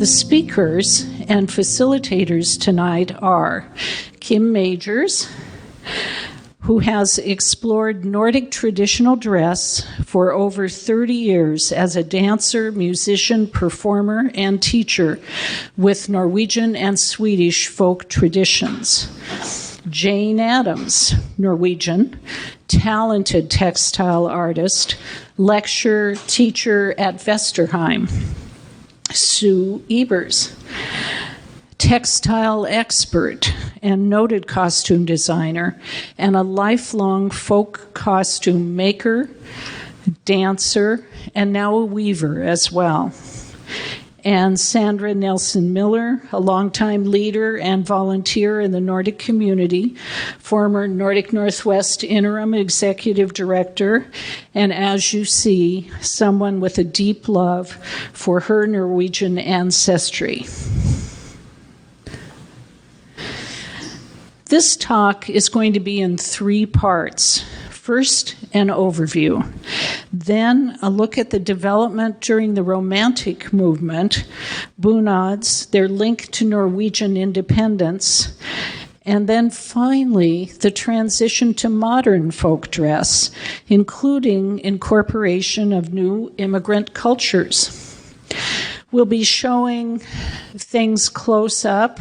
speakers and facilitators tonight are Kim Majors, who has explored Nordic traditional dress for over 30 years as a dancer, musician, performer, and teacher with Norwegian and Swedish folk traditions. Jane Adams, Norwegian, talented textile artist, lecturer, teacher at Vesterheim. Sue Ebers, textile expert and noted costume designer, and a lifelong folk costume maker, dancer, and now a weaver as well. And Sandra Nelson Miller, a longtime leader and volunteer in the Nordic community, former Nordic Northwest interim executive director, and as you see, someone with a deep love for her Norwegian ancestry. This talk is going to be in 3 parts. First, an overview. Then, a look at the development during the Romantic movement, Bunads, their link to Norwegian independence, and then finally, the transition to modern folk dress, including incorporation of new immigrant cultures. We'll be showing things close up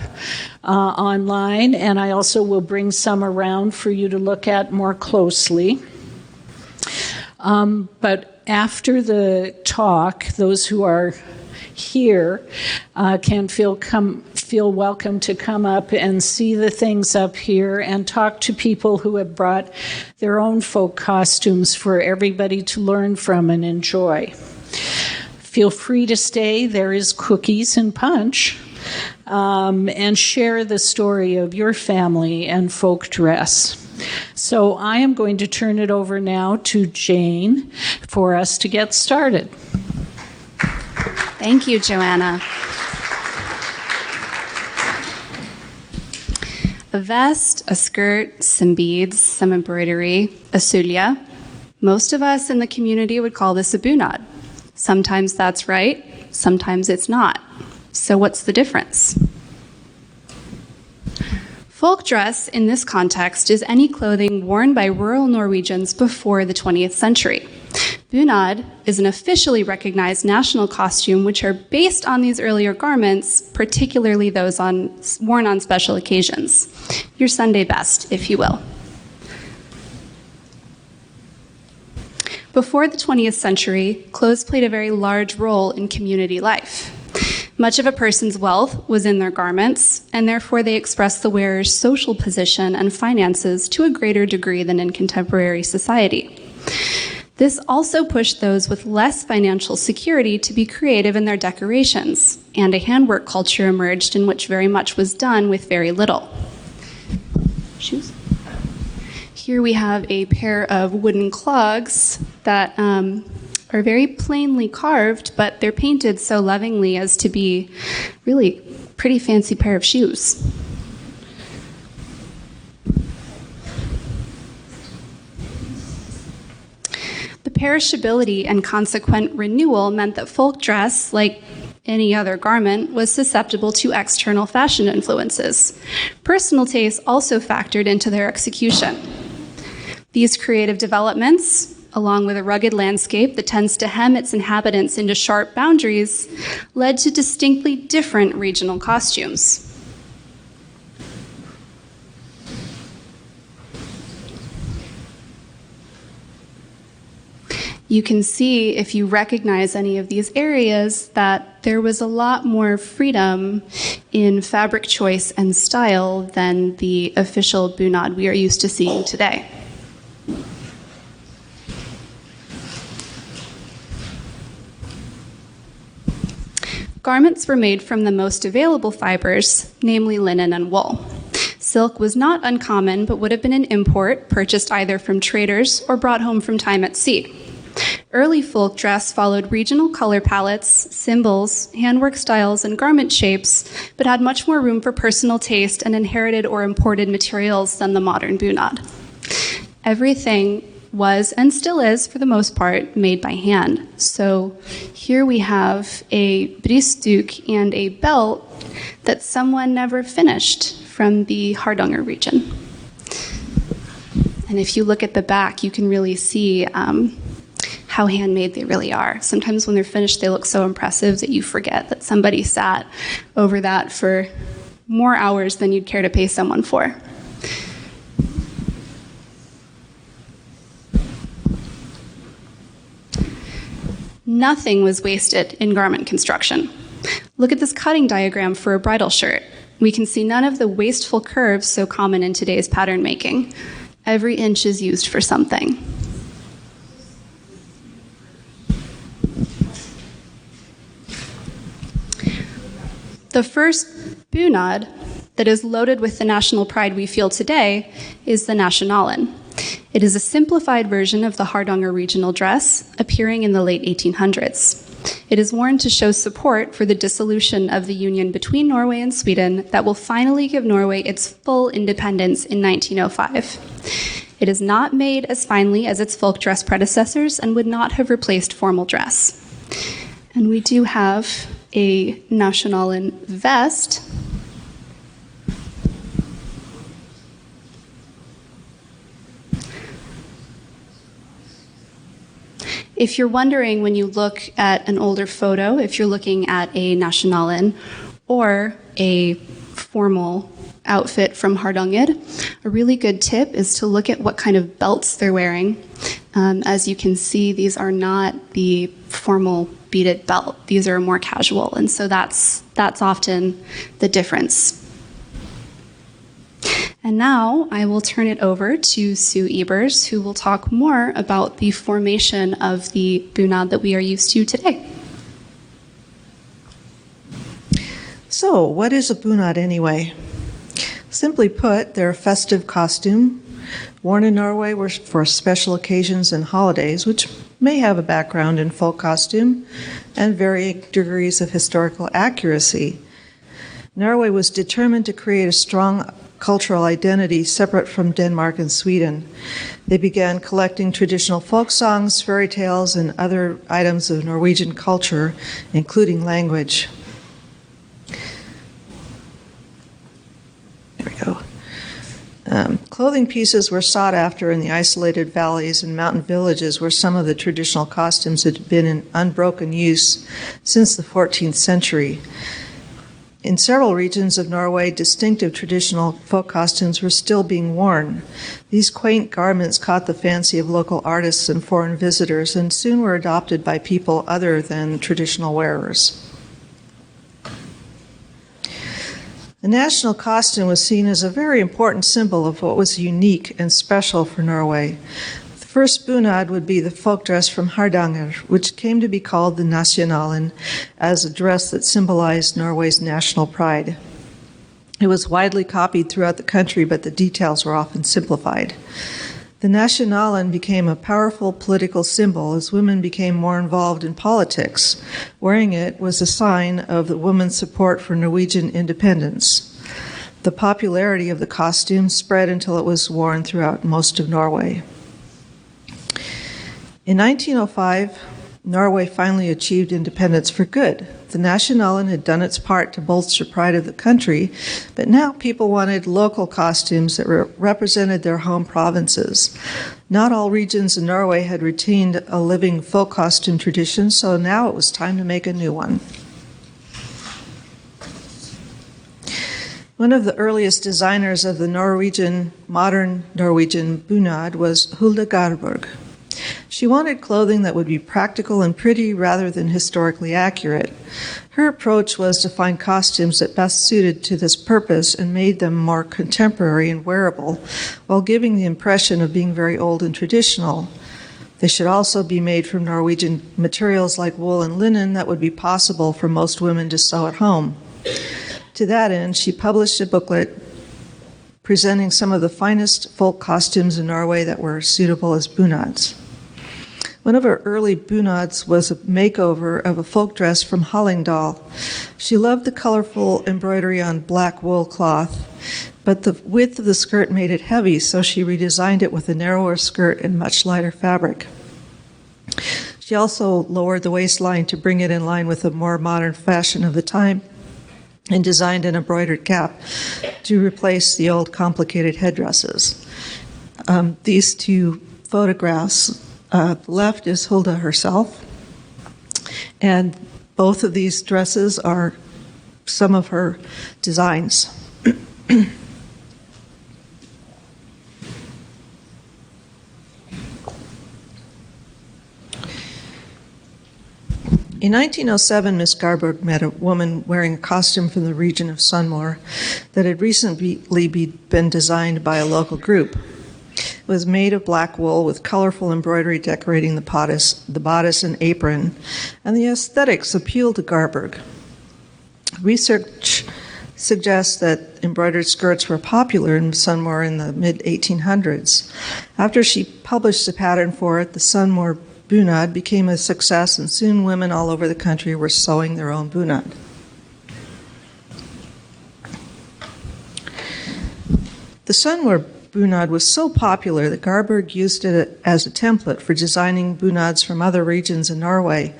online, and I also will bring some around for you to look at more closely. But after the talk, those who are here can feel welcome to come up and see the things up here and talk to people who have brought their own folk costumes for everybody to learn from and enjoy. Feel free to stay. There is cookies and punch. And share the story of your family and folk dress. So I am going to turn it over now to Jane for us to get started. Thank you, Joanna. A vest, a skirt, some beads, some embroidery, a sulya. Most of us in the community would call this a bunad. Sometimes that's right, sometimes it's not. So what's the difference? Folk dress in this context is any clothing worn by rural Norwegians before the 20th century. Bunad is an officially recognized national costume which are based on these earlier garments, particularly those worn on special occasions. Your Sunday best, if you will. Before the 20th century, clothes played a very large role in community life. Much of a person's wealth was in their garments, and therefore they expressed the wearer's social position and finances to a greater degree than in contemporary society. This also pushed those with less financial security to be creative in their decorations, and a handwork culture emerged in which very much was done with very little. Shoes? Here we have a pair of wooden clogs that are very plainly carved, but they're painted so lovingly as to be really pretty fancy pair of shoes. The perishability and consequent renewal meant that folk dress, like any other garment, was susceptible to external fashion influences. Personal taste also factored into their execution. These creative developments, along with a rugged landscape that tends to hem its inhabitants into sharp boundaries, led to distinctly different regional costumes. You can see, if you recognize any of these areas, that there was a lot more freedom in fabric choice and style than the official bunad we are used to seeing today. Garments were made from the most available fibers, namely linen and wool. Silk was not uncommon, but would have been an import purchased either from traders or brought home from time at sea. Early folk dress followed regional color palettes, symbols, handwork styles, and garment shapes, but had much more room for personal taste and inherited or imported materials than the modern bunad. Everything was, and still is for the most part, made by hand. So here we have a brystduk and a belt that someone never finished from the Hardanger region. And if you look at the back, you can really see how handmade they really are. Sometimes when they're finished, they look so impressive that you forget that somebody sat over that for more hours than you'd care to pay someone for. Nothing was wasted in garment construction. Look at this cutting diagram for a bridal shirt. We can see none of the wasteful curves so common in today's pattern making. Every inch is used for something. The first Bunad that is loaded with the national pride we feel today is the Nationalen. It is a simplified version of the Hardanger regional dress, appearing in the late 1800s. It is worn to show support for the dissolution of the union between Norway and Sweden that will finally give Norway its full independence in 1905. It is not made as finely as its folk dress predecessors and would not have replaced formal dress. And we do have a Nationalen vest. If you're wondering when you look at an older photo, if you're looking at a Nationalen or a formal outfit from Hardanger, a really good tip is to look at what kind of belts they're wearing. As you can see, these are not the formal beaded belt. These are more casual, and so that's often the difference. And now I will turn it over to Sue Ebers, who will talk more about the formation of the Bunad that we are used to today. So, what is a Bunad anyway? Simply put, they're a festive costume worn in Norway for special occasions and holidays, which may have a background in folk costume and varying degrees of historical accuracy. Norway was determined to create a strong cultural identity separate from Denmark and Sweden. They began collecting traditional folk songs, fairy tales, and other items of Norwegian culture, including language. There we go. Clothing pieces were sought after in the isolated valleys and mountain villages where some of the traditional costumes had been in unbroken use since the 14th century. In several regions of Norway, distinctive traditional folk costumes were still being worn. These quaint garments caught the fancy of local artists and foreign visitors and soon were adopted by people other than traditional wearers. The national costume was seen as a very important symbol of what was unique and special for Norway. The first Bunad would be the folk dress from Hardanger, which came to be called the Nationalen, as a dress that symbolized Norway's national pride. It was widely copied throughout the country, but the details were often simplified. The Nationalen became a powerful political symbol as women became more involved in politics. Wearing it was a sign of the women's support for Norwegian independence. The popularity of the costume spread until it was worn throughout most of Norway. In 1905, Norway finally achieved independence for good. The Nationalen had done its part to bolster pride of the country, but now people wanted local costumes that represented their home provinces. Not all regions in Norway had retained a living folk costume tradition, so now it was time to make a new one. One of the earliest designers of the modern Norwegian Bunad was Hulda Garborg. She wanted clothing that would be practical and pretty rather than historically accurate. Her approach was to find costumes that best suited to this purpose and made them more contemporary and wearable, while giving the impression of being very old and traditional. They should also be made from Norwegian materials like wool and linen that would be possible for most women to sew at home. To that end, she published a booklet presenting some of the finest folk costumes in Norway that were suitable as bunads. One of her early bunads was a makeover of a folk dress from Hallingdal. She loved the colorful embroidery on black wool cloth, but the width of the skirt made it heavy, so she redesigned it with a narrower skirt and much lighter fabric. She also lowered the waistline to bring it in line with the more modern fashion of the time and designed an embroidered cap to replace the old complicated headdresses. These two photographs, the left is Hulda herself, and both of these dresses are some of her designs. In 1907, Miss Garborg met a woman wearing a costume from the region of Sunnmøre that had recently been designed by a local group. It was made of black wool with colorful embroidery decorating the bodice and apron, and the aesthetics appealed to Garborg. Research suggests that embroidered skirts were popular in Sunnmøre in the mid-1800s. After she published a pattern for it, the Sunnmøre Bunad became a success, and soon women all over the country were sewing their own bunad. The Sunnmøre Bunad was so popular that Garborg used it as a template for designing bunads from other regions in Norway.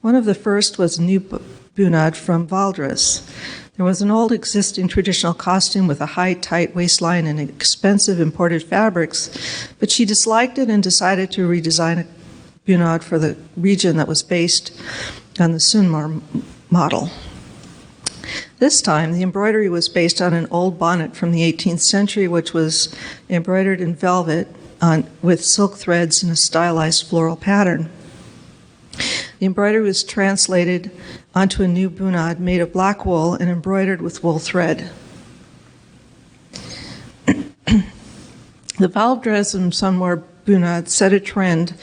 One of the first was a new bunad from Valdres. There was an old existing traditional costume with a high, tight waistline and expensive imported fabrics, but she disliked it and decided to redesign a bunad for the region that was based on the Sunnmøre model. This time, the embroidery was based on an old bonnet from the 18th century, which was embroidered in velvet with silk threads in a stylized floral pattern. The embroidery was translated onto a new bunad made of black wool and embroidered with wool thread. The Valdres and Sunnmøre Bunad set a trend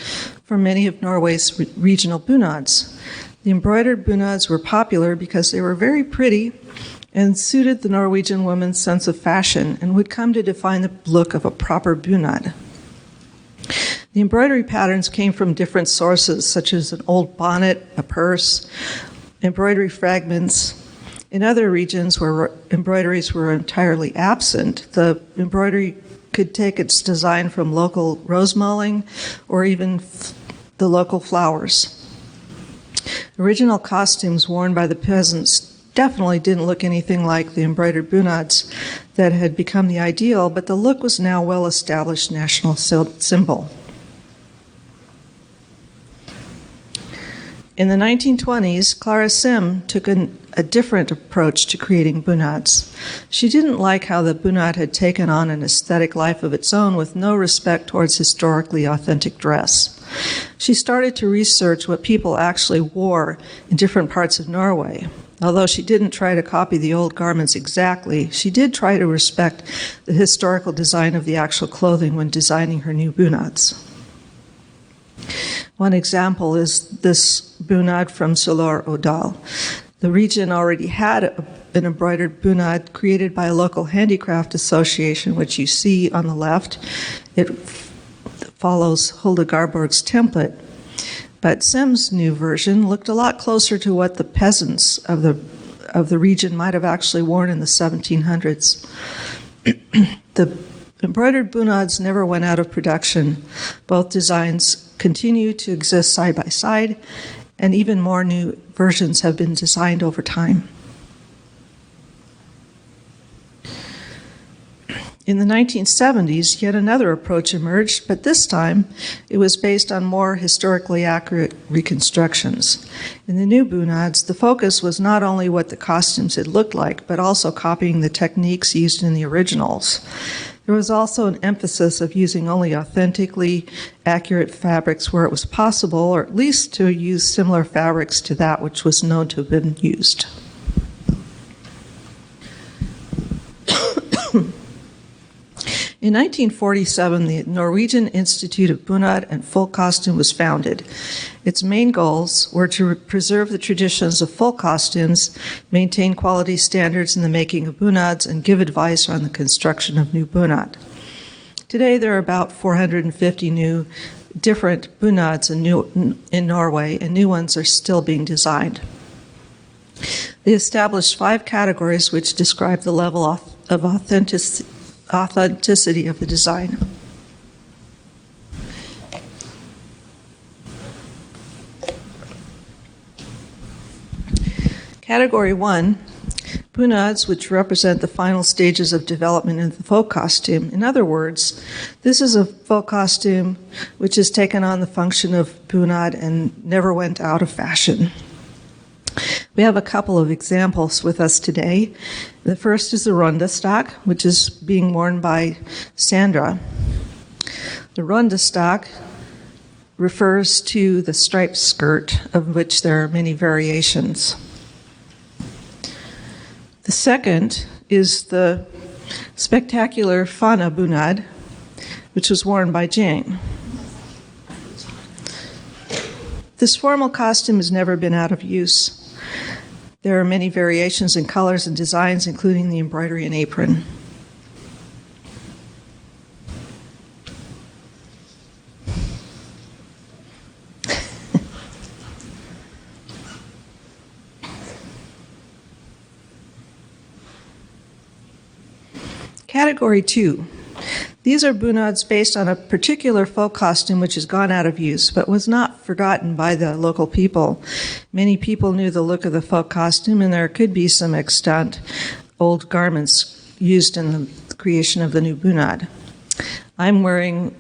for many of Norway's regional bunads. The embroidered bunads were popular because they were very pretty and suited the Norwegian woman's sense of fashion and would come to define the look of a proper bunad. The embroidery patterns came from different sources, such as an old bonnet, a purse, embroidery fragments. In other regions where embroideries were entirely absent, the embroidery could take its design from local rose mulling or even the local flowers. Original costumes worn by the peasants definitely didn't look anything like the embroidered bunads that had become the ideal, but the look was now a well-established national symbol. In the 1920s, Clara Sim took a different approach to creating bunads. She didn't like how the bunad had taken on an aesthetic life of its own with no respect towards historically authentic dress. She started to research what people actually wore in different parts of Norway. Although she didn't try to copy the old garments exactly, she did try to respect the historical design of the actual clothing when designing her new bunads. One example is this bunad from Solør-Odal. The region already had an embroidered bunad created by a local handicraft association, which you see on the left. It follows Hulda Garborg's template. But Sim's new version looked a lot closer to what the peasants of the region might have actually worn in the 1700s. The embroidered bunads never went out of production. Both designs continue to exist side by side, and even more new versions have been designed over time. In the 1970s, yet another approach emerged, but this time it was based on more historically accurate reconstructions. In the new bunads, the focus was not only what the costumes had looked like, but also copying the techniques used in the originals. There was also an emphasis of using only authentically accurate fabrics where it was possible, or at least to use similar fabrics to that which was known to have been used. In 1947, the Norwegian Institute of Bunad and Folk Costume was founded. Its main goals were to preserve the traditions of folk costumes, maintain quality standards in the making of bunads, and give advice on the construction of new bunad. Today, there are about 450 new different bunads in Norway, and new ones are still being designed. They established 5 categories which describe the level of authenticity of the design. Category 1, bunads, which represent the final stages of development in the folk costume. In other words, this is a folk costume which has taken on the function of bunad and never went out of fashion. We have a couple of examples with us today. The first is the rondestak, which is being worn by Sandra. The rondestak refers to the striped skirt, of which there are many variations. The second is the spectacular Fana bunad, which was worn by Jane. This formal costume has never been out of use. There are many variations in colors and designs, including the embroidery and apron. Category 2. These are bunads based on a particular folk costume which has gone out of use, but was not forgotten by the local people. Many people knew the look of the folk costume, and there could be some extant old garments used in the creation of the new bunad. I'm wearing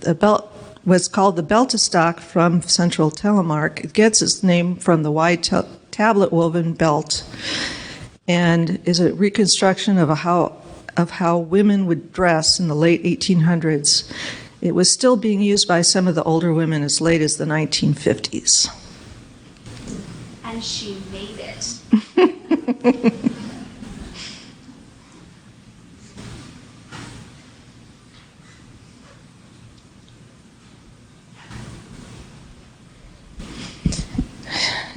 a belt, what's called the beltestak from Central Telemark. It gets its name from the wide tablet woven belt, and is a reconstruction of how women would dress in the late 1800s. It was still being used by some of the older women as late as the 1950s. And she made it.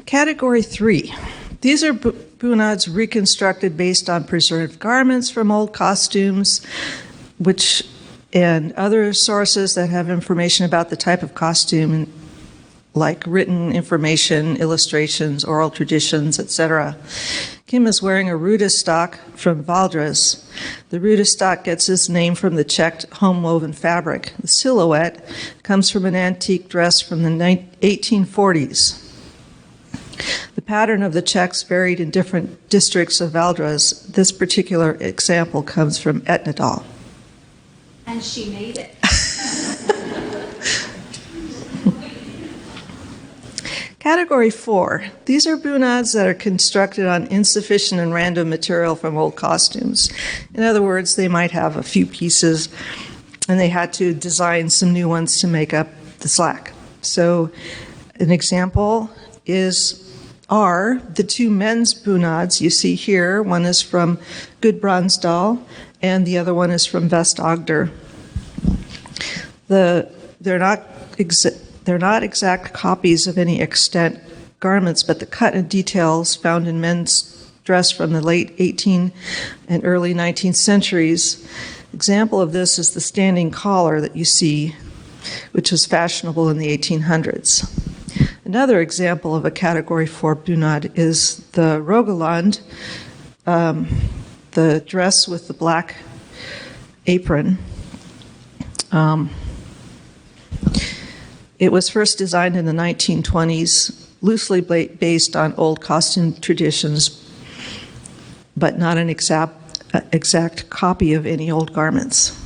Category 3. These are bunads reconstructed based on preserved garments from old costumes, and other sources that have information about the type of costume, like written information, illustrations, oral traditions, etc. Kim is wearing a rudestak from Valdres. The rudestak gets its name from the checked home-woven fabric. The silhouette comes from an antique dress from the 1840s. The pattern of the checks varied in different districts of Valdres. This particular example comes from Etnedal. And she made it. Category 4. These are bunads that are constructed on insufficient and random material from old costumes. In other words, they might have a few pieces, and they had to design some new ones to make up the slack. So an example are the 2 men's bunads you see here. One is from Gudbrandsdal, and the other one is from Vest-Agder. They're not exact copies of any extant garments, but the cut and details found in men's dress from the late 18th and early 19th centuries. Example of this is the standing collar that you see, which was fashionable in the 1800s. Another example of a Category 4 bunad is the Rogaland, the dress with the black apron. It was first designed in the 1920s, loosely based on old costume traditions, but not an exact copy of any old garments.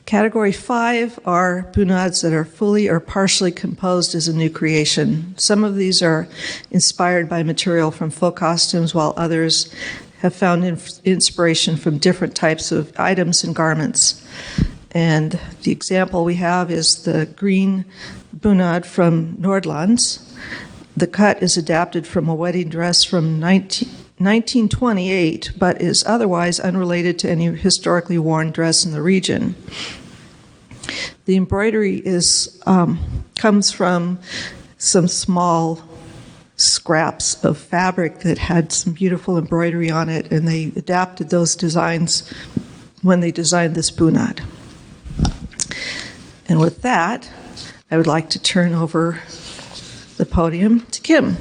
Category 5 are bunads that are fully or partially composed as a new creation. Some of these are inspired by material from folk costumes, while others have found inspiration from different types of items and garments. And the example we have is the green bunad from Nordlands. The cut is adapted from a wedding dress from 1928, but is otherwise unrelated to any historically worn dress in the region. The embroidery comes from some small scraps of fabric that had some beautiful embroidery on it, and they adapted those designs when they designed this bunad. And with that, I would like to turn over the podium to Kim.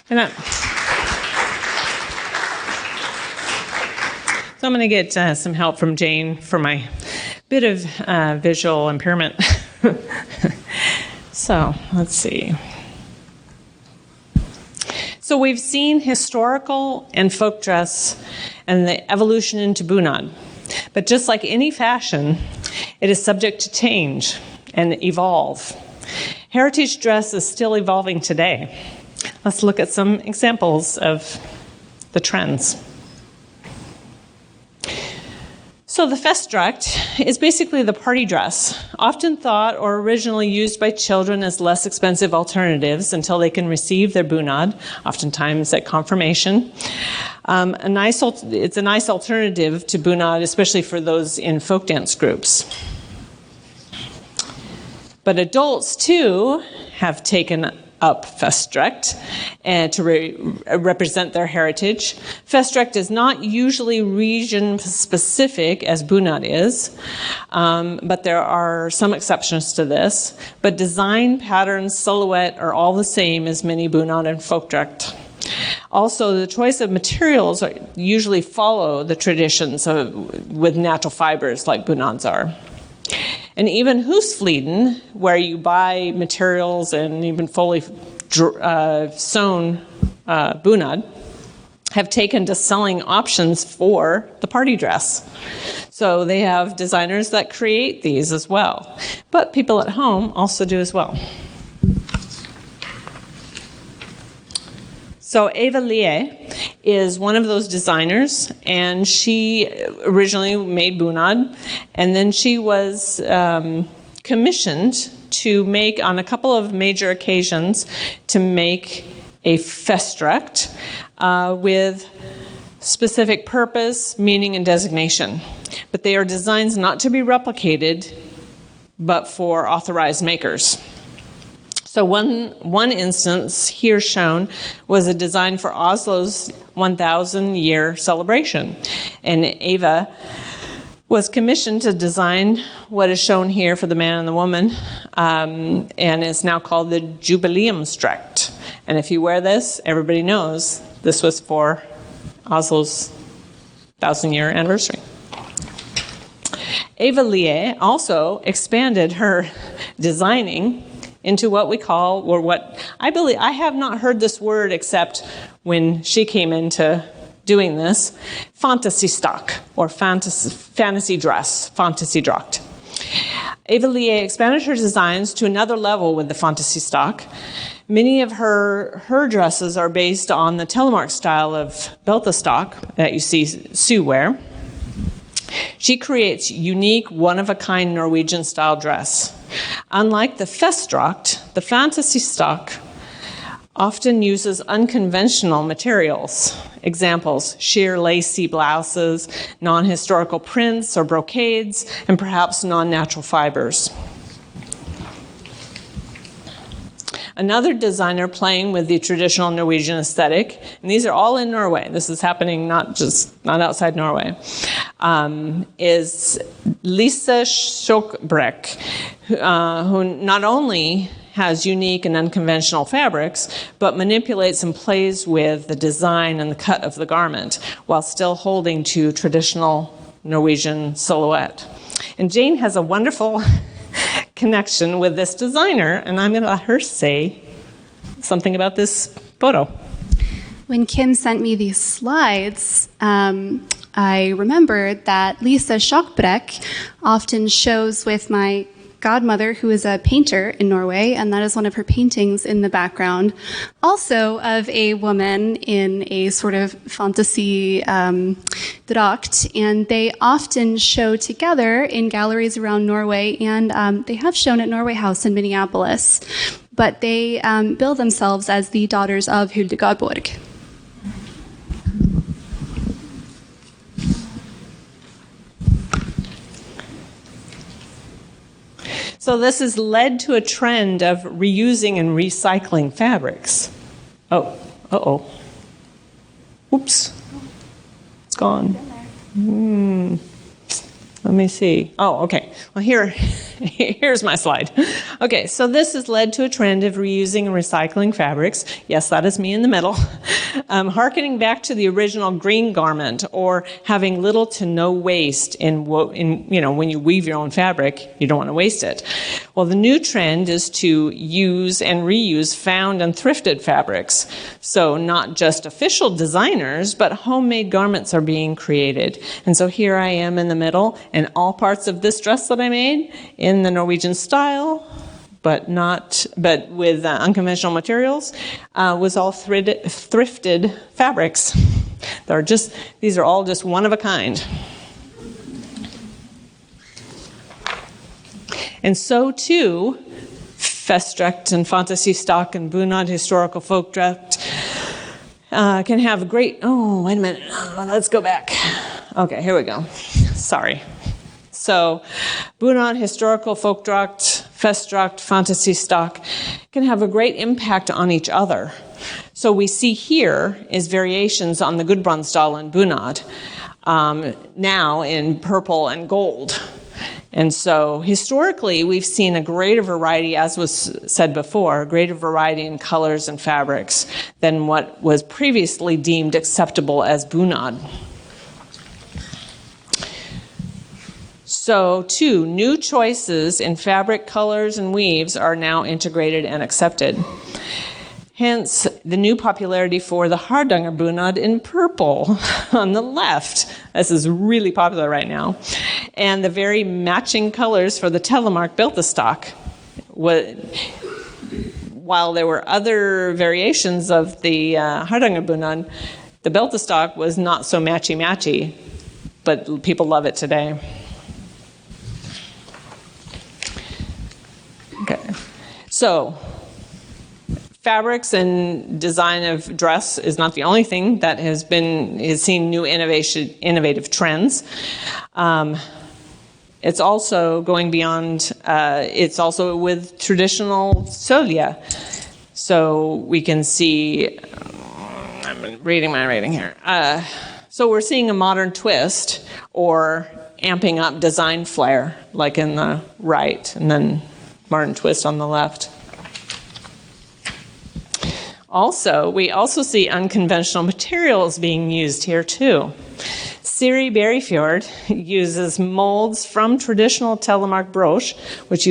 So I'm going to get some help from Jane for my bit of visual impairment. So let's see. So we've seen historical and folk dress and the evolution into Bunad. But just like any fashion, it is subject to change and evolve. Heritage dress is still evolving today. Let's look at some examples of the trends. So the Folkedrakt is basically the party dress, often thought or originally used by children as less expensive alternatives until they can receive their Bunad, oftentimes at confirmation. It's a nice alternative to Bunad, especially for those in folk dance groups. But adults, too, have taken up Folkedrakt and to represent their heritage. Folkedrakt is not usually region-specific as Bunad is, but there are some exceptions to this. But design, patterns, silhouette are all the same as many Bunad and Folkedrakt. Also, the choice of materials usually follow the traditions with natural fibers like Bunads are. And even husfliden, where you buy materials and even fully sewn Bunad, have taken to selling options for the party dress. So they have designers that create these as well. But people at home also do as well. So Eva Lie is one of those designers, and she originally made Bunad, and then she was commissioned to make, on a couple of major occasions, to make a Folkedrakt with specific purpose, meaning, and designation. But they are designs not to be replicated, but for authorized makers. So one instance here shown was a design for Oslo's 1,000-year celebration. And Eva was commissioned to design what is shown here for the man and the woman, and is now called the Jubileumsdrakt. And if you wear this, everybody knows this was for Oslo's 1,000-year anniversary. Eva Lie also expanded her designing into what we call, or what I believe, I have not heard this word except when she came into doing this, fantasiestock, or fantasy dress, Folkedrakt. Eva Lie expanded her designs to another level with the fantasiestock. Many of her dresses are based on the Telemark style of beltestock that you see Sue wear. She creates unique, one-of-a-kind Norwegian-style dress. Unlike the Folkedrakt, the fantasiestock often uses unconventional materials. Examples, sheer lacy blouses, non-historical prints or brocades, and perhaps non-natural fibers. Another designer playing with the traditional Norwegian aesthetic, and these are all in Norway, this is happening not outside Norway, is Lisa Skjoldbræk, who not only has unique and unconventional fabrics, but manipulates and plays with the design and the cut of the garment, while still holding to traditional Norwegian silhouette. And Jane has a wonderful connection with this designer, and I'm going to let her say something about this photo. When Kim sent me these slides, I remembered that Lisa Skjoldbræk often shows with my godmother, who is a painter in Norway, and that is one of her paintings in the background, also of a woman in a sort of fantasy drakt, and they often show together in galleries around Norway, and they have shown at Norway House in Minneapolis, but they bill themselves as the daughters of Hildegardborg. So this has led to a trend of reusing and recycling fabrics. Oh, uh-oh. Oops. It's gone. Let me see. Oh, okay. Well, here Here's my slide. Okay, so this has led to a trend of reusing and recycling fabrics. Yes, that is me in the middle. Harkening back to the original green garment, or having little to no waste in when you weave your own fabric, you don't want to waste it. Well, the new trend is to use and reuse found and thrifted fabrics. So not just official designers, but homemade garments are being created. And so here I am in the middle, and all parts of this dress that I made in the Norwegian style, but with unconventional materials, was all thrifted fabrics. These are all just one of a kind. And so too, Folkedrakt and fantasy stock and Bunad historical Folkedrakt can have a great, wait a minute, let's go back. Okay, here we go. Sorry. So, Bunad historical Folkedrakt, Folkedrakt, fantasy stock can have a great impact on each other. So we see here is variations on the Gudbrandsdal and Bunad, now in purple and gold. And so historically, we've seen a greater variety, as was said before, a greater variety in colors and fabrics than what was previously deemed acceptable as Bunad. So, too, new choices in fabric, colors, and weaves are now integrated and accepted. Hence, the new popularity for the Hardanger Bunad in purple on the left. This is really popular right now. And the very matching colors for the Telemark Beltestock. While there were other variations of the Hardanger Bunad, the Beltestock was not so matchy-matchy, but people love it today. Okay, so fabrics and design of dress is not the only thing that has seen new innovative trends. It's also going beyond. It's also with traditional sølje. So we can see. I'm reading my writing here. So we're seeing a modern twist, or amping up design flair, like in the right, and then modern twist on the left. We also see unconventional materials being used here too. Siri Berryfjord uses molds from traditional Telemark brooch, which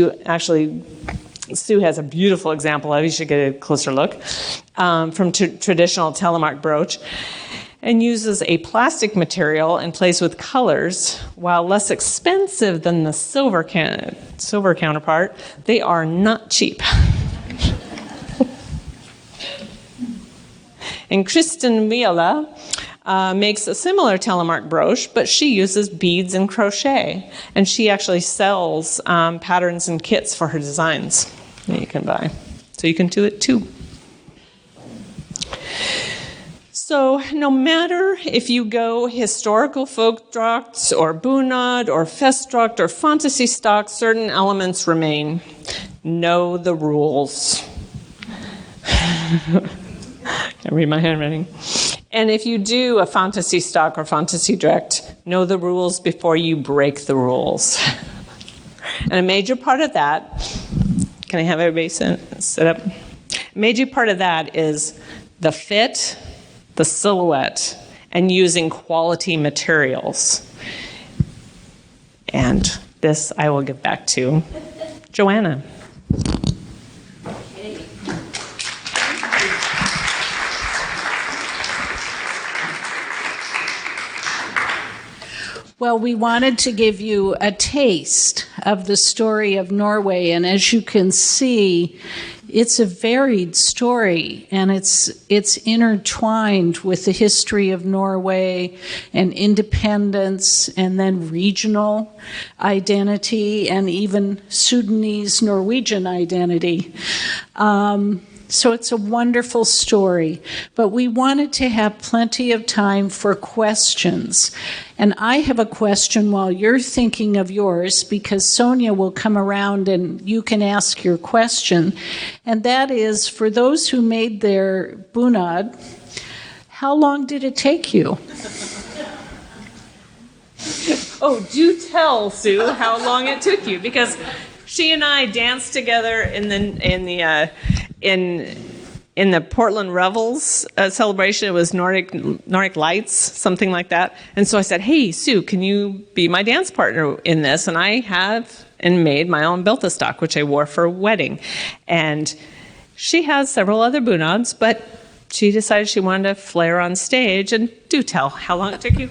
Sue has a beautiful example of. You should get a closer look, from traditional Telemark brooch, and uses a plastic material and plays with colors. While less expensive than the silver counterpart, they are not cheap. And Kristen Viola makes a similar Telemark brooch, but she uses beads and crochet. And she actually sells patterns and kits for her designs that you can buy. So you can do it too. So no matter if you go historical Folkedrakt or Bunad or Folkedrakt or fantasy stock, certain elements remain. Know the rules. Can't read my handwriting. And if you do a fantasy stock or fantasy drakt, know the rules before you break the rules. And a major part of that, can I have everybody sit up? A major part of that is the fit, the silhouette, and using quality materials. And this I will give back to Joanna. Well, we wanted to give you a taste of the story of Norway, and as you can see, it's a varied story, and it's intertwined with the history of Norway and independence, and then regional identity, and even Sudanese Norwegian identity. So it's a wonderful story, but we wanted to have plenty of time for questions. And I have a question while you're thinking of yours, because Sonia will come around and you can ask your question. And that is, for those who made their bunad, how long did it take you? Oh, do tell, Sue, how long it took you, because She and I danced together in the Portland Revels celebration. It was Nordic Lights, something like that. And so I said, "Hey, Sue, can you be my dance partner in this?" And I have and made my own Built-A-Stock, which I wore for a wedding. And she has several other bunads, but she decided she wanted to flare on stage. And do tell how long it took you.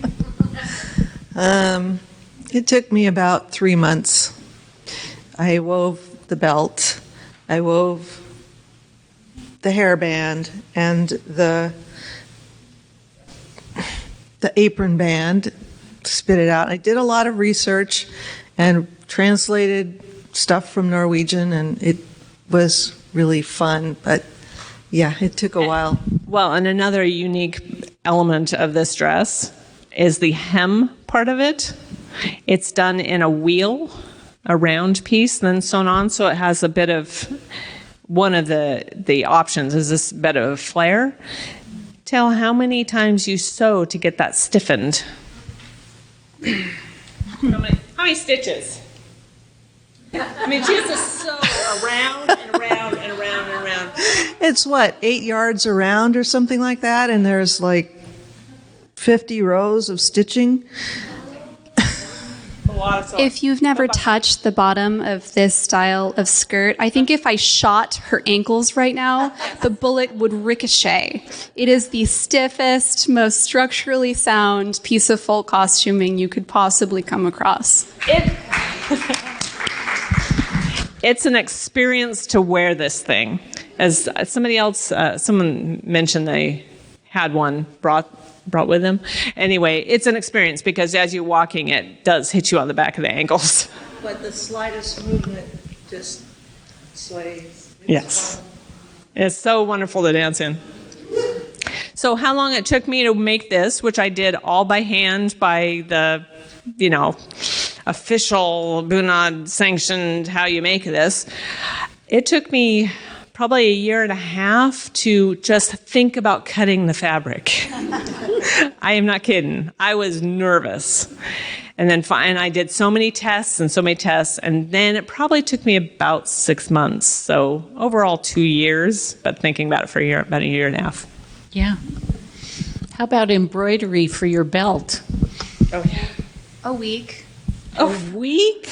It took me about 3 months. I wove the belt, I wove the hairband, and the apron band, spit it out. I did a lot of research and translated stuff from Norwegian, and it was really fun, but yeah, it took a while. Well, and another unique element of this dress is the hem part of it. It's done in a wheel, a round piece, then sewn on, so it has a bit of, one of the options is this bit of flare. Tell how many times you sew to get that stiffened. How many stitches? I mean, she has to sew around and around and around and around. It's what, 8 yards around or something like that, and there's like 50 rows of stitching. If you've never touched the bottom of this style of skirt, I think if I shot her ankles right now, the bullet would ricochet. It is the stiffest, most structurally sound piece of folk costuming you could possibly come across. It's an experience to wear this thing. As somebody else, someone mentioned they had one brought with them. Anyway, it's an experience because as you're walking, it does hit you on the back of the ankles. But the slightest movement just sways. Yes. It's so wonderful to dance in. So how long it took me to make this, which I did all by hand by the, official Bunad sanctioned how you make this. It took me probably 1.5 years to just think about cutting the fabric. I am not kidding. I was nervous. And then I did so many tests, and then it probably took me about 6 months. So overall 2 years, but thinking about it for about 1.5 years. Yeah. How about embroidery for your belt? Oh, yeah. A week. A week?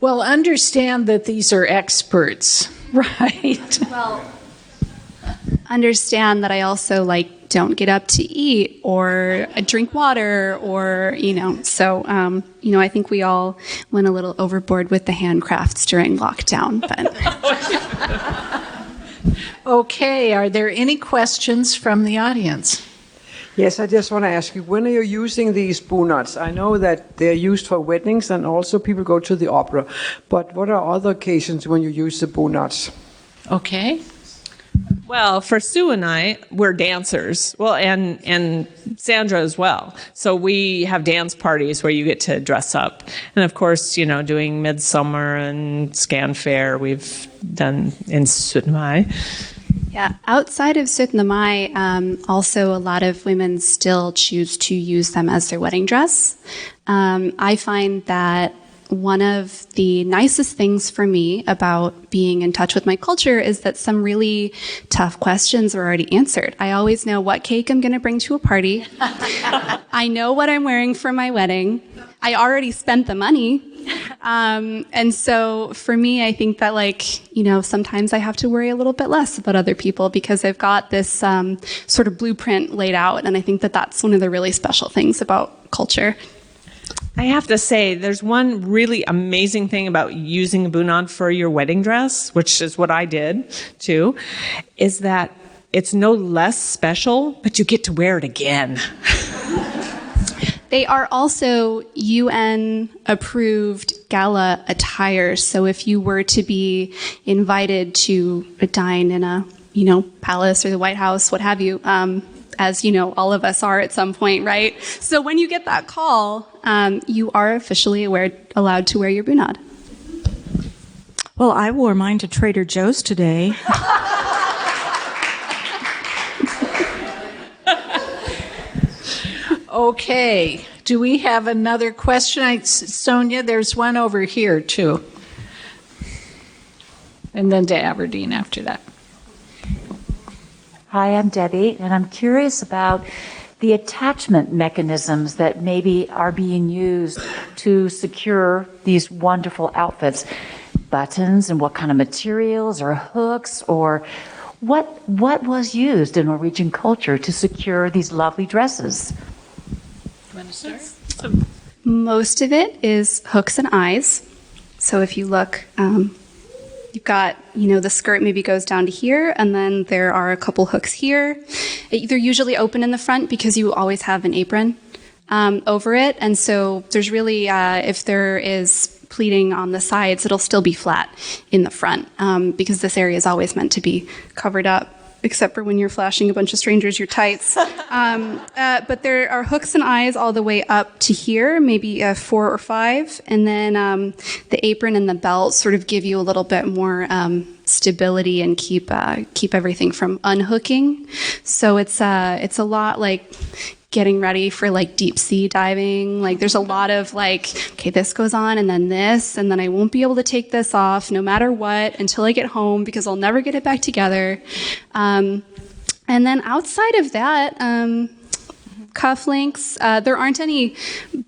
Well, understand that these are experts, right? Well, understand that I also don't get up to eat or drink water or, so, I think we all went a little overboard with the handcrafts during lockdown. But. Okay, are there any questions from the audience? Yes, I just want to ask you, when are you using these bunads? I know that they're used for weddings and also people go to the opera, but what are other occasions when you use the bunads? Okay. Well, for Sue and I, we're dancers. Well, and Sandra as well. So we have dance parties where you get to dress up. And of course, doing Midsummer and Scan Fair, we've done in Sutnamai. Yeah, outside of Sutnamai, also a lot of women still choose to use them as their wedding dress. I find that one of the nicest things for me about being in touch with my culture is that some really tough questions are already answered. I always know what cake I'm going to bring to a party. I know what I'm wearing for my wedding. I already spent the money. And so for me, I think that sometimes I have to worry a little bit less about other people because I've got this sort of blueprint laid out. And I think that that's one of the really special things about culture. I have to say, there's one really amazing thing about using a bunad for your wedding dress, which is what I did too, is that it's no less special, but you get to wear it again. They are also UN-approved gala attire. So if you were to be invited to dine in a, palace or the White House, what have you, as all of us are at some point, right? So when you get that call, you are officially allowed to wear your bunad. Well, I wore mine to Trader Joe's today. Okay. Do we have another question? Sonia, there's one over here, too. and then to Aberdeen after that. Hi, I'm Debbie, and I'm curious about the attachment mechanisms that maybe are being used to secure these wonderful outfits. Buttons and what kind of materials or hooks or what was used in Norwegian culture to secure these lovely dresses? You want to start? Most of it is hooks and eyes. So if you look, you've got, the skirt maybe goes down to here, and then there are a couple hooks here. They're usually open in the front because you always have an apron over it. And so there's really, if there is pleating on the sides, it'll still be flat in the front because this area is always meant to be covered up, except for when you're flashing a bunch of strangers your tights. But there are hooks and eyes all the way up to here, maybe 4 or 5. And then the apron and the belt sort of give you a little bit more stability and keep everything from unhooking. So it's a lot like getting ready for like deep sea diving. Like there's a lot of like, okay, this goes on and then I won't be able to take this off no matter what until I get home because I'll never get it back together. And then outside of that, cufflinks, there aren't any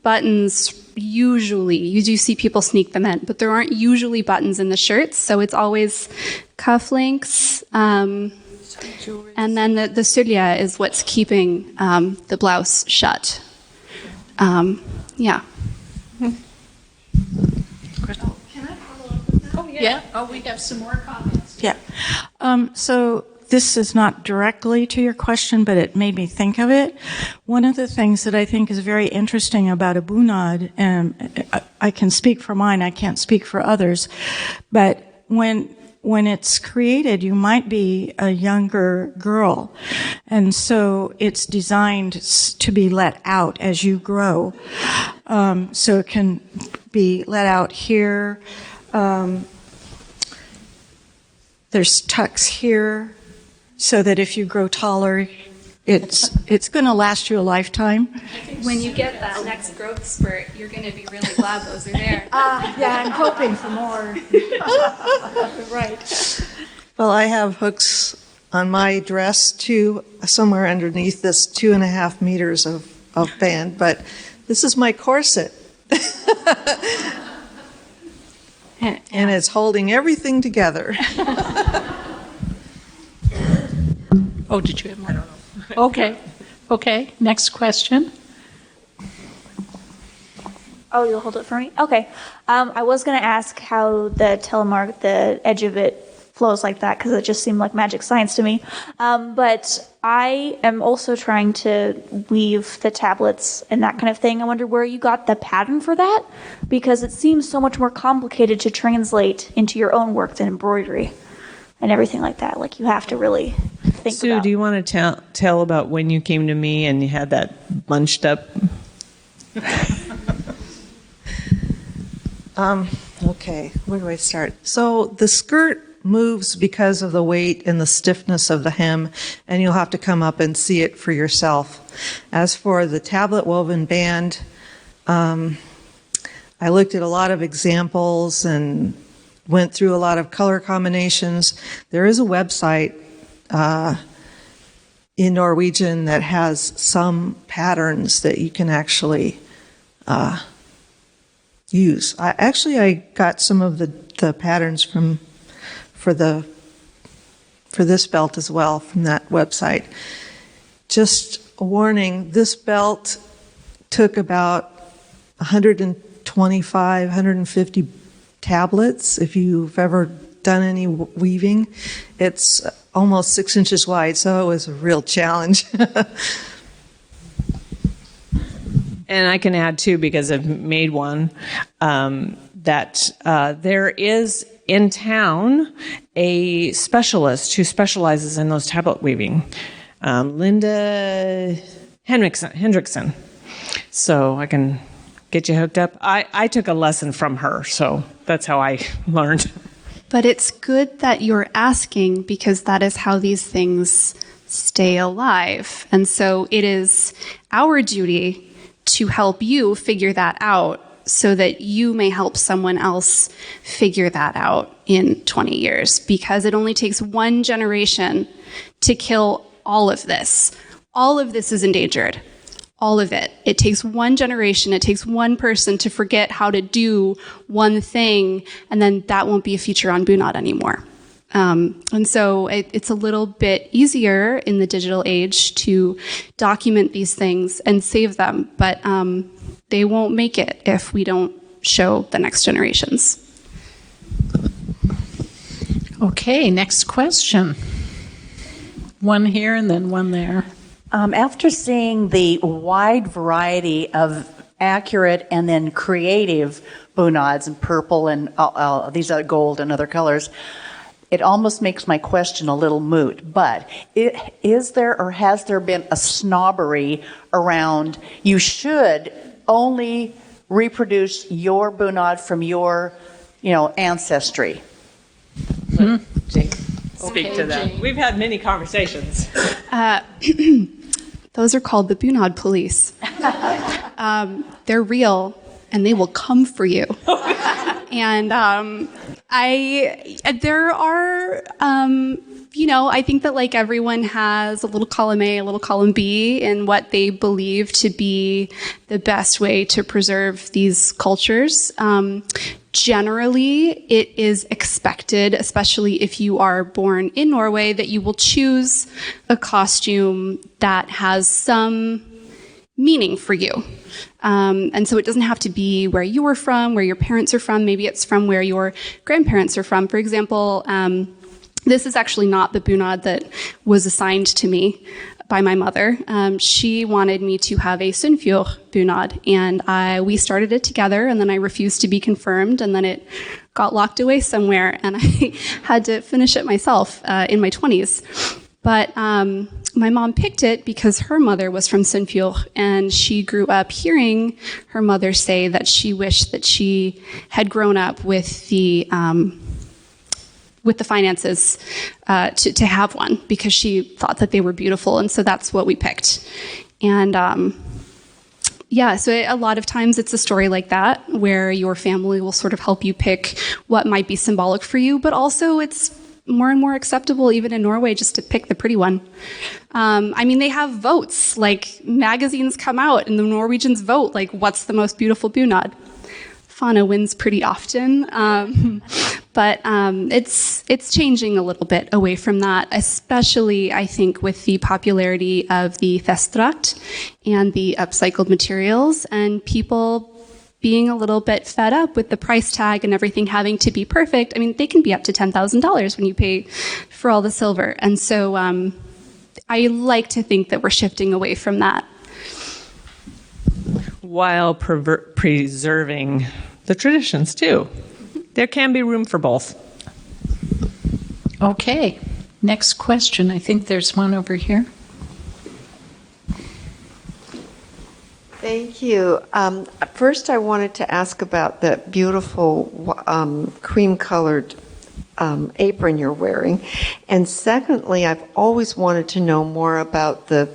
buttons usually. You do see people sneak them in, but there aren't usually buttons in the shirts. So it's always cufflinks. And then the sylje is what's keeping the blouse shut. Yeah. Yeah. Oh, we have some more comments. Yeah. So this is not directly to your question, but it made me think of it. One of the things that I think is very interesting about a bunad, and I can speak for mine, I can't speak for others, but when it's created, you might be a younger girl. And so it's designed to be let out as you grow. So it can be let out here. There's tucks here so that if you grow taller, it's going to last you a lifetime. When you get that next growth spurt, you're going to be really glad those are there. Yeah, I'm hoping for more. Right. Well, I have hooks on my dress too, somewhere underneath this 2.5 meters of band, but this is my corset. And it's holding everything together. Oh, did you have more? I don't know. Okay. Next question. Oh, you'll hold it for me? Okay. I was going to ask how the telemark, the edge of it flows like that, because it just seemed like magic science to me. But I am also trying to weave the tablets and that kind of thing. I wonder where you got the pattern for that, because it seems so much more complicated to translate into your own work than embroidery and everything like that. Like, you have to really think Sue, do you want to tell about when you came to me and you had that bunched up? Okay, where do I start? So the skirt moves because of the weight and the stiffness of the hem, and you'll have to come up and see it for yourself. As for the tablet woven band, I looked at a lot of examples and went through a lot of color combinations. There is a website in Norwegian that has some patterns that you can actually use. I got some of the patterns for this belt as well from that website. Just a warning, this belt took about 125, 150 tablets. If you've ever done any weaving, it's almost 6 inches wide, so it was a real challenge. And I can add too, because I've made one, that there is in town a specialist who specializes in those tablet weaving, Linda Hendrickson. So I can get you hooked up. I took a lesson from her, so that's how I learned. But it's good that you're asking, because that is how these things stay alive. And so it is our duty to help you figure that out so that you may help someone else figure that out in 20 years, because it only takes one generation to kill all of this. All of this is endangered. All of it. It takes one generation, it takes one person to forget how to do one thing, and then that won't be a feature on Bunad anymore. And so it's a little bit easier in the digital age to document these things and save them, but they won't make it if we don't show the next generations. Okay, next question. One here and then one there. After seeing the wide variety of accurate and then creative bunads in purple and these are gold and other colors, it almost makes my question a little moot. But is there or has there been a snobbery around you should only reproduce your bunad from your, ancestry? Jake, speak to that. We've had many conversations. Those are called the Bunad police. They're real, and they will come for you. And there are, I think that like everyone has a little column A, a little column B in what they believe to be the best way to preserve these cultures. Generally, it is expected, especially if you are born in Norway, that you will choose a costume that has some meaning for you. And so it doesn't have to be where you were from, where your parents are from. Maybe it's from where your grandparents are from. For example, this is actually not the bunad that was assigned to me by my mother. She wanted me to have a Sunnfjord bunad, and we started it together, and then I refused to be confirmed, and then it got locked away somewhere, and I had to finish it myself in my 20s. But my mom picked it because her mother was from Sunnfjord, and she grew up hearing her mother say that she wished that she had grown up with the finances to have one, because she thought that they were beautiful, and so that's what we picked. And so a lot of times it's a story like that, where your family will sort of help you pick what might be symbolic for you, but also it's more and more acceptable, even in Norway, just to pick the pretty one. They have votes, like magazines come out and the Norwegians vote, like what's the most beautiful bunad? Fauna wins pretty often, but it's changing a little bit away from that, especially I think with the popularity of the Folkedrakt and the upcycled materials, and people being a little bit fed up with the price tag and everything having to be perfect. They can be up to $10,000 when you pay for all the silver, and so I like to think that we're shifting away from that, while preserving the traditions too. There can be room for both. Okay, next question. I think there's one over here. Thank you. First, I wanted to ask about the beautiful cream-colored apron you're wearing. And secondly, I've always wanted to know more about the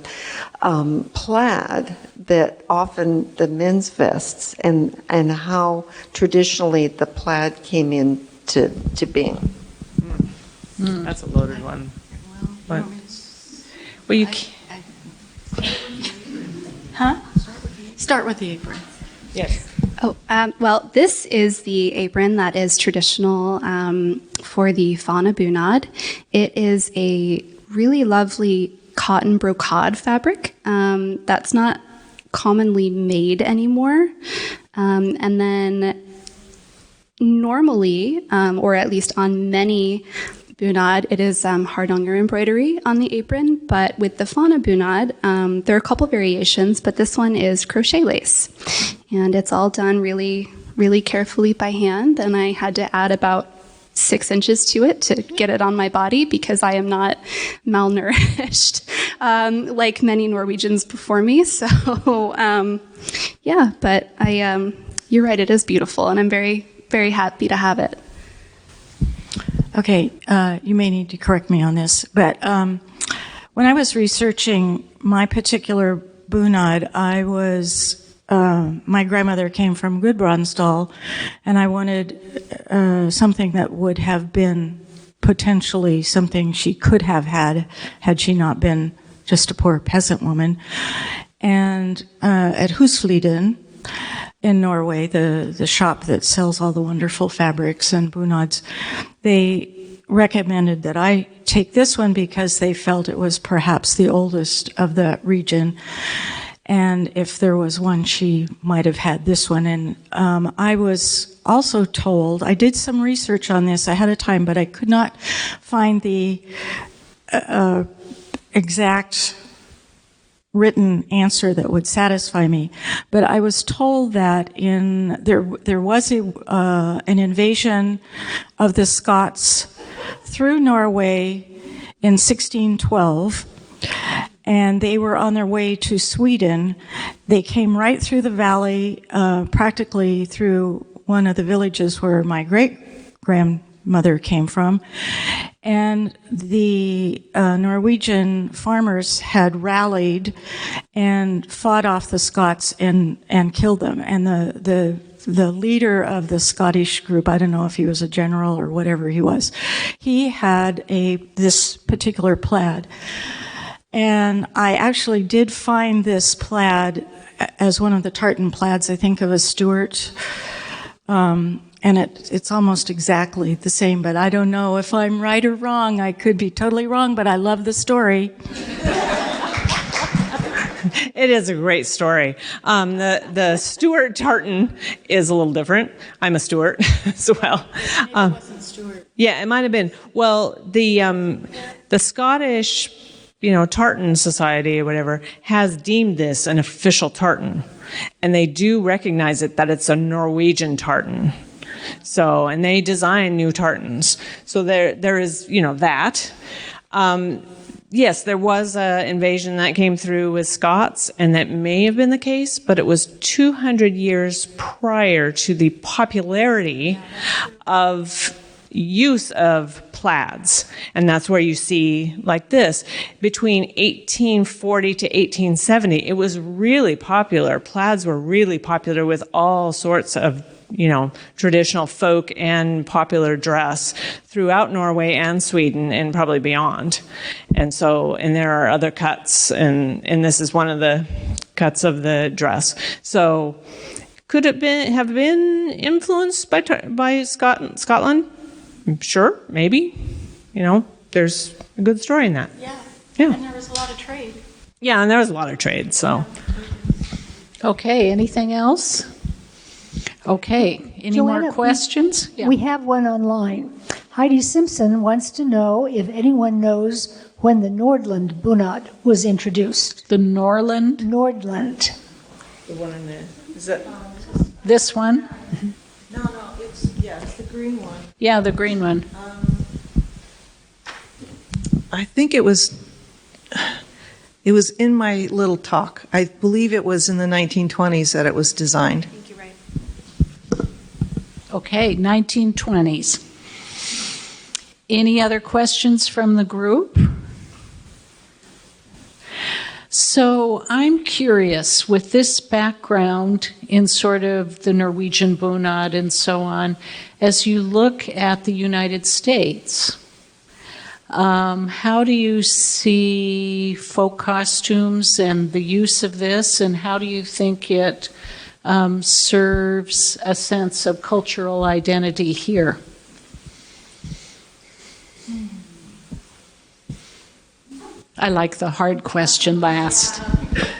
plaid that often the men's vests, and how traditionally the plaid came into being. That's a loaded one. Well, you can't. Huh? Start with the apron. Yes. Well, this is the apron that is traditional for the Fana Bunad. It is a really lovely cotton brocade fabric that's not commonly made anymore. And then normally, or at least on many Bunad, it is hardanger embroidery on the apron, but with the Fana Bunad, there are a couple variations, but this one is crochet lace. And it's all done really, really carefully by hand, and I had to add about 6 inches to it to get it on my body because I am not malnourished like many Norwegians before me. So, but you're right, it is beautiful, and I'm very, very happy to have it. Okay, you may need to correct me on this, but when I was researching my particular bunad, I was my grandmother came from Gudbrandsdal, and I wanted something that would have been potentially something she could have had she not been just a poor peasant woman. And at Husfliden in Norway, the shop that sells all the wonderful fabrics and bunads, they recommended that I take this one because they felt it was perhaps the oldest of the region. And if there was one, she might have had this one. And I was also told, I did some research on this ahead of time, but I could not find the exact written answer that would satisfy me. But I was told that there was an invasion of the Scots through Norway in 1612, and they were on their way to Sweden. They came right through the valley, practically through one of the villages where my great-grandmother came from. And the Norwegian farmers had rallied and fought off the Scots and killed them. And the leader of the Scottish group, I don't know if he was a general or whatever he was, he had this particular plaid. And I actually did find this plaid as one of the tartan plaids, I think, of a Stuart. And it's almost exactly the same, but I don't know if I'm right or wrong. I could be totally wrong, but I love the story. It is a great story. The Stuart tartan is a little different. I'm a Stuart as well. It wasn't Stuart. Yeah, it might have been. Well, the Scottish, tartan society or whatever has deemed this an official tartan, and they do recognize that it's a Norwegian tartan. So, and they design new tartans. So there is, that. Yes, there was an invasion that came through with Scots, and that may have been the case, but it was 200 years prior to the popularity of use of plaids. And that's where you see, like this, between 1840 to 1870, it was really popular. Plaids were really popular with all sorts of traditional folk and popular dress throughout Norway and Sweden and probably beyond. And there are other cuts, and this is one of the cuts of the dress. So could it have been influenced by Scotland? Sure, maybe. There's a good story in that. Yeah. And there was a lot of trade. Yeah, and there was a lot of trade, so. Okay, anything else? Okay, any Joanna, more questions? We have one online. Heidi Simpson wants to know if anyone knows when the Nordland Bunad was introduced. The Norland? Nordland. The one is that? This one? No, it's the green one. Yeah, the green one. I think it was in my little talk. I believe it was in the 1920s that it was designed. I think you're right. Okay, 1920s. Any other questions from the group? So I'm curious, with this background in sort of the Norwegian Bunad and so on, as you look at the United States, how do you see folk costumes and the use of this, and how do you think it serves a sense of cultural identity here? I like the hard question last.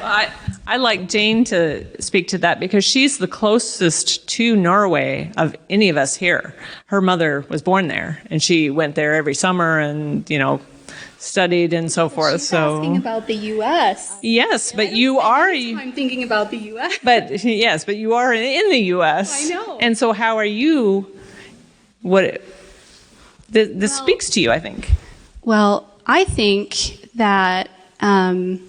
I like Jane to speak to that because she's the closest to Norway of any of us here. Her mother was born there, and she went there every summer and, studied and so forth. She's asking about the U.S. Yes, but you are. I'm thinking about the U.S. But yes, but you are in the U.S. I know. And so, how are you? This speaks to you, I think. Well, I think that I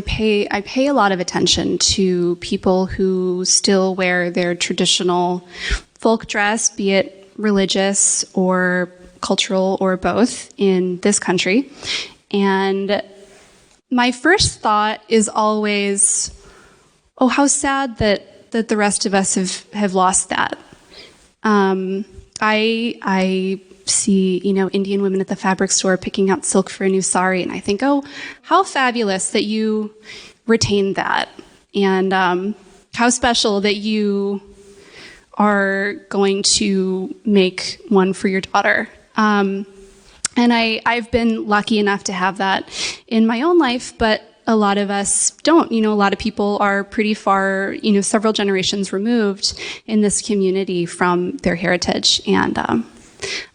pay a lot of attention to people who still wear their traditional folk dress, be it religious or cultural or both, in this country. And my first thought is always, oh, how sad that the rest of us have lost that. I see, Indian women at the fabric store picking out silk for a new sari, and I think, oh, how fabulous that you retained that, and how special that you are going to make one for your daughter. And I've been lucky enough to have that in my own life, but a lot of us don't. A lot of people are pretty far, several generations removed in this community from their heritage. And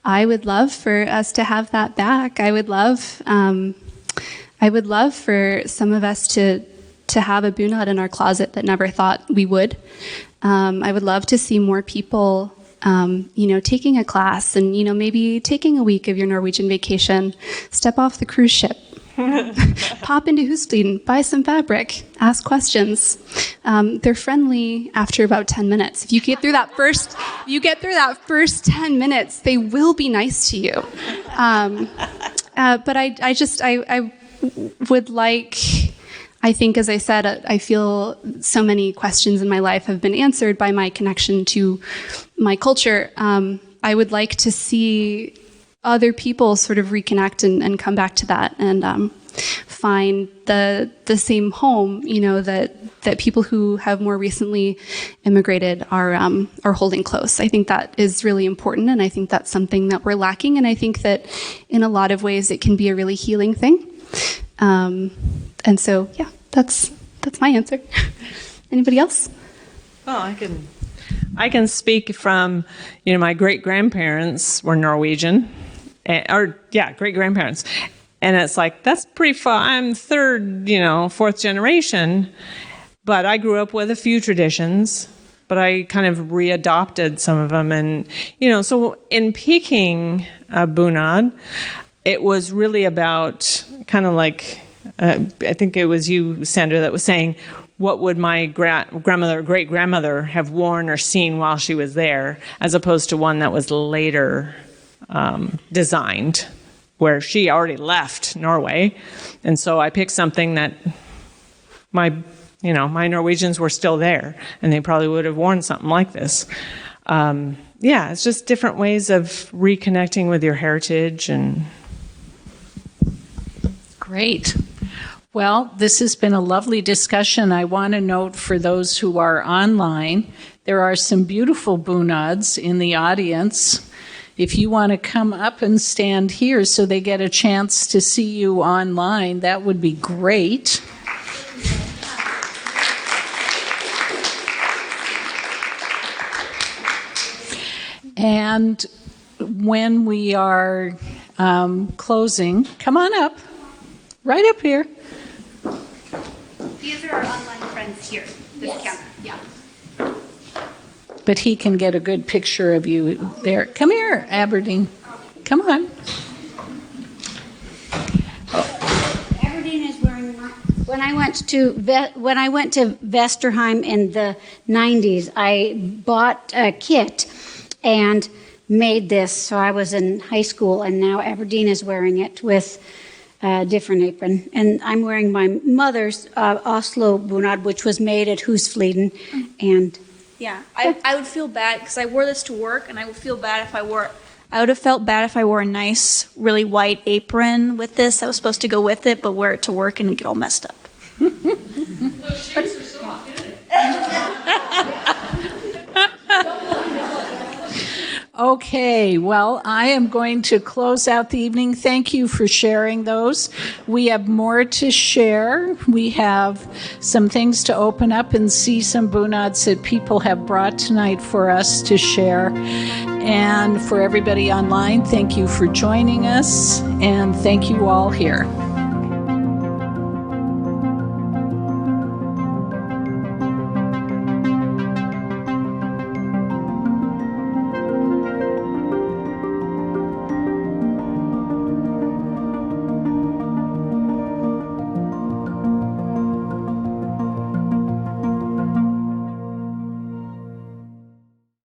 I would love for us to have that back. I would love for some of us to have a bunad in our closet that never thought we would. I would love to see more people taking a class and, maybe taking a week of your Norwegian vacation, step off the cruise ship, pop into Husfliden, buy some fabric, ask questions. They're friendly after about 10 minutes. If you get through that first 10 minutes, they will be nice to you. But I would like, I think, as I said, I feel so many questions in my life have been answered by my connection to my culture. I would like to see other people sort of reconnect and come back to that and find the same home, that people who have more recently immigrated are holding close. I think that is really important, and I think that's something that we're lacking, and I think that in a lot of ways it can be a really healing thing. And so, yeah, that's my answer. Anybody else? Well, I can speak from, my great-grandparents were Norwegian, great-grandparents. And it's like, that's pretty far. I'm third, fourth generation, but I grew up with a few traditions, but I kind of readopted some of them. And, so in picking a bunad, it was really about kind of like, I think it was you, Sandra, that was saying, what would my grandmother or great-grandmother have worn or seen while she was there, as opposed to one that was later designed, where she already left Norway. And so I picked something that my Norwegians were still there, and they probably would have worn something like this. It's just different ways of reconnecting with your heritage. And Great. Well, this has been a lovely discussion. I want to note for those who are online, there are some beautiful bunads in the audience. If you want to come up and stand here so they get a chance to see you online, that would be great. And when we are closing, come on up, right up here. These are our online friends here, this camera, yeah. But he can get a good picture of you there. Come here, Aberdeen. Come on. Aberdeen is wearing my. When I went to Vesterheim in the 90s, I bought a kit and made this. So I was in high school, and now Aberdeen is wearing it with a different apron. And I'm wearing my mother's Oslo bunad, which was made at Husfliden, and. Yeah, I would feel bad because I wore this to work, and I would feel bad if I would have felt bad if I wore a nice, really white apron with this that was supposed to go with it, but wear it to work and get all messed up. Okay, well, I am going to close out the evening. Thank you for sharing those. We have more to share. We have some things to open up and see some bunads that people have brought tonight for us to share. And for everybody online, thank you for joining us, and thank you all here.